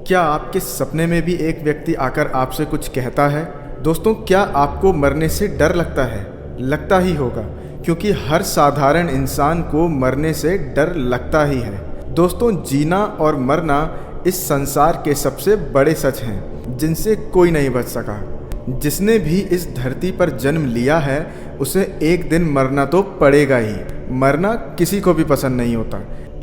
क्या आपके सपने में भी एक व्यक्ति आकर आपसे कुछ कहता है? दोस्तों, क्या आपको मरने से डर लगता है? लगता ही होगा, क्योंकि हर साधारण इंसान को मरने से डर लगता ही है। दोस्तों, जीना और मरना इस संसार के सबसे बड़े सच हैं, जिनसे कोई नहीं बच सका। जिसने भी इस धरती पर जन्म लिया है, उसे एक दिन मरना तो पड़ेगा ही। मरना किसी को भी पसंद नहीं होता।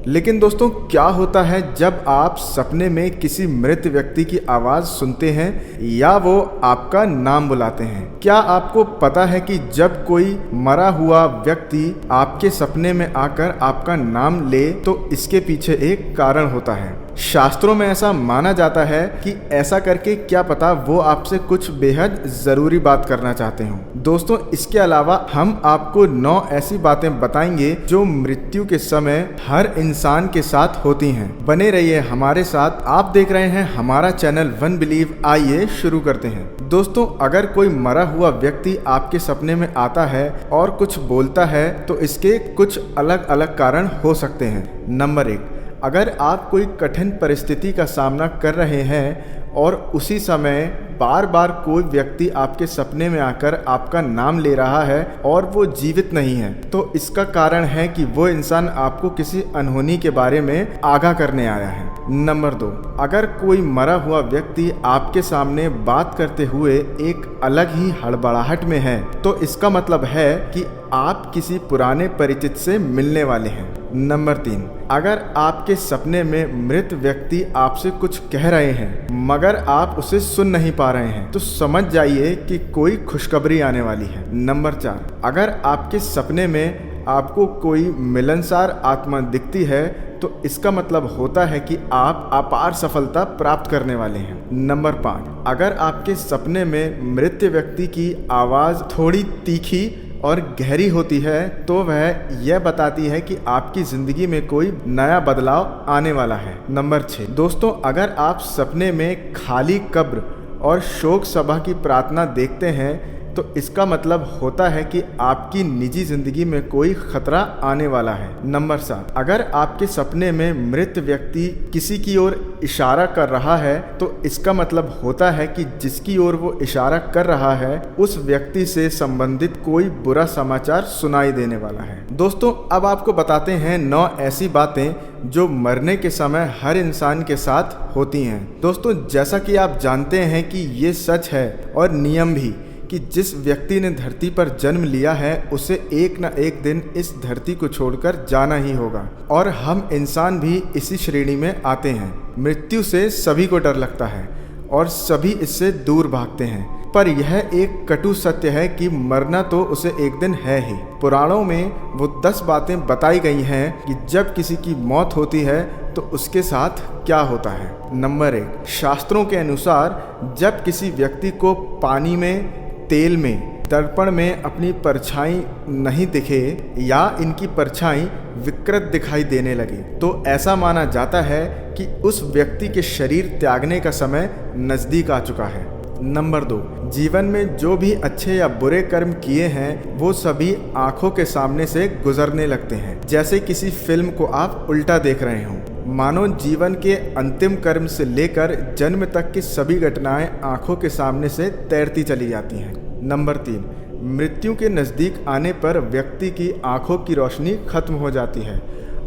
लेकिन दोस्तों, क्या होता है जब आप सपने में किसी मृत व्यक्ति की आवाज़ सुनते हैं या वो आपका नाम बुलाते हैं? क्या आपको पता है कि जब कोई मरा हुआ व्यक्ति आपके सपने में आकर आपका नाम ले तो इसके पीछे एक कारण होता है। शास्त्रों में ऐसा माना जाता है कि ऐसा करके क्या पता वो आपसे कुछ बेहद ज़रूरी बात करना चाहते हों। दोस्तों, इसके अलावा हम आपको 9 ऐसी बातें बताएंगे जो मृत्यु के समय हर इंसान के साथ होती हैं। बने रहिए हमारे साथ। आप देख रहे हैं हमारा चैनल वन बिलीव। आइए शुरू करते हैं। दोस्तों, अगर कोई मरा हुआ व्यक्ति आपके सपने में आता है और कुछ बोलता है तो इसके कुछ अलग अलग कारण हो सकते हैं। नंबर 1, अगर आप कोई कठिन परिस्थिति का सामना कर रहे हैं और उसी समय बार बार कोई व्यक्ति आपके सपने में आकर आपका नाम ले रहा है और वो जीवित नहीं है, तो इसका कारण है कि वो इंसान आपको किसी अनहोनी के बारे में आगाह करने आया है। नंबर 2, अगर कोई मरा हुआ व्यक्ति आपके सामने बात करते हुए एक अलग ही हड़बड़ाहट में है, तो इसका मतलब है कि आप किसी पुराने परिचित से मिलने वाले हैं। नंबर 3, अगर आपके सपने में मृत व्यक्ति आपसे कुछ कह रहे हैं मगर आप उसे सुन नहीं पा रहे हैं, तो समझ जाइए कि कोई खुशखबरी आने वाली है। नंबर 4, अगर आपके सपने में आपको कोई मिलनसार आत्मा दिखती है तो इसका मतलब होता है कि आप अपार सफलता प्राप्त करने वाले हैं। नंबर 5, अगर आपके सपने में मृत व्यक्ति की आवाज़ थोड़ी तीखी और गहरी होती है तो वह यह बताती है कि आपकी ज़िंदगी में कोई नया बदलाव आने वाला है। नंबर 6, दोस्तों, अगर आप सपने में खाली कब्र और शोक सभा की प्रार्थना देखते हैं तो इसका मतलब होता है कि आपकी निजी ज़िंदगी में कोई खतरा आने वाला है। नंबर 7, अगर आपके सपने में मृत व्यक्ति किसी की ओर इशारा कर रहा है तो इसका मतलब होता है कि जिसकी ओर वो इशारा कर रहा है उस व्यक्ति से संबंधित कोई बुरा समाचार सुनाई देने वाला है। दोस्तों, अब आपको बताते हैं 9 ऐसी बातें जो मरने के समय हर इंसान के साथ होती हैं। दोस्तों, जैसा कि आप जानते हैं कि ये सच है और नियम भी कि जिस व्यक्ति ने धरती पर जन्म लिया है उसे एक न एक दिन इस धरती को छोड़कर जाना ही होगा, और हम इंसान भी इसी श्रेणी में आते हैं। मृत्यु से सभी को डर लगता है और सभी इससे दूर भागते हैं, पर यह एक कटु सत्य है कि मरना तो उसे एक दिन है ही। पुराणों में वो 10 बातें बताई गई हैं कि जब किसी की मौत होती है तो उसके साथ क्या होता है। नंबर 1, शास्त्रों के अनुसार जब किसी व्यक्ति को पानी में, तेल में, दर्पण में अपनी परछाई नहीं दिखे या इनकी परछाई विकृत दिखाई देने लगे तो ऐसा माना जाता है कि उस व्यक्ति के शरीर त्यागने का समय नज़दीक आ चुका है। नंबर 2, जीवन में जो भी अच्छे या बुरे कर्म किए हैं वो सभी आंखों के सामने से गुजरने लगते हैं, जैसे किसी फिल्म को आप उल्टा देख रहे हों। मानो जीवन के अंतिम कर्म से लेकर जन्म तक की सभी घटनाएं आंखों के सामने से तैरती चली जाती हैं। नंबर 3, मृत्यु के नज़दीक आने पर व्यक्ति की आंखों की रोशनी खत्म हो जाती है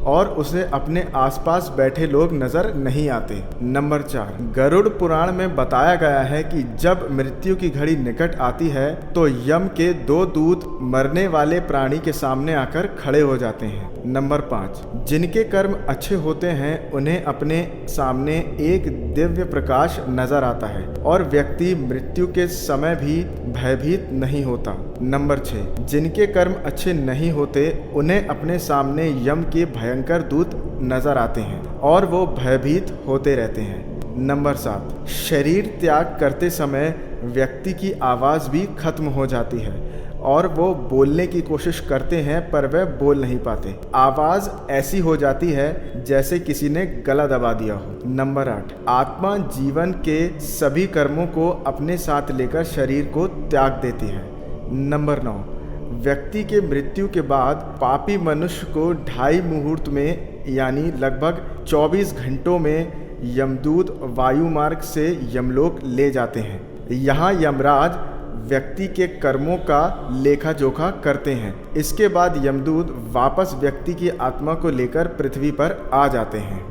और उसे अपने आसपास बैठे लोग नज़र नहीं आते। नंबर 4, गरुड़ पुराण में बताया गया है कि जब मृत्यु की घड़ी निकट आती है तो यम के 2 दूत मरने वाले प्राणी के सामने आकर खड़े हो जाते हैं। नंबर 5, जिनके कर्म अच्छे होते हैं उन्हें अपने सामने एक दिव्य प्रकाश नजर आता है और व्यक्ति मृत्यु के समय भी भयभीत नहीं होता। नंबर 6, जिनके कर्म अच्छे नहीं होते उन्हें अपने सामने यम के भयंकर दूत नजर आते हैं और वो भयभीत होते रहते हैं। नंबर 7, शरीर त्याग करते समय व्यक्ति की आवाज़ भी खत्म हो जाती है और वो बोलने की कोशिश करते हैं पर वह बोल नहीं पाते। आवाज़ ऐसी हो जाती है जैसे किसी ने गला दबा दिया हो। नंबर 8, आत्मा जीवन के सभी कर्मों को अपने साथ लेकर शरीर को त्याग देती है। नंबर 9, व्यक्ति के मृत्यु के बाद पापी मनुष्य को 2.5 मुहूर्त में यानी लगभग 24 घंटों में यमदूत वायु मार्ग से यमलोक ले जाते हैं। यहाँ यमराज व्यक्ति के कर्मों का लेखा जोखा करते हैं। इसके बाद यमदूत वापस व्यक्ति की आत्मा को लेकर पृथ्वी पर आ जाते हैं।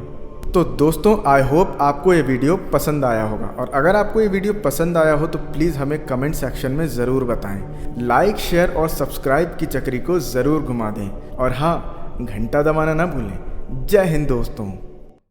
तो दोस्तों, आई होप आपको ये वीडियो पसंद आया होगा, और अगर आपको ये वीडियो पसंद आया हो तो प्लीज़ हमें कमेंट सेक्शन में ज़रूर बताएं। लाइक, शेयर और सब्सक्राइब की चक्री को ज़रूर घुमा दें, और हाँ, घंटा दबाना ना भूलें। जय हिंद दोस्तों।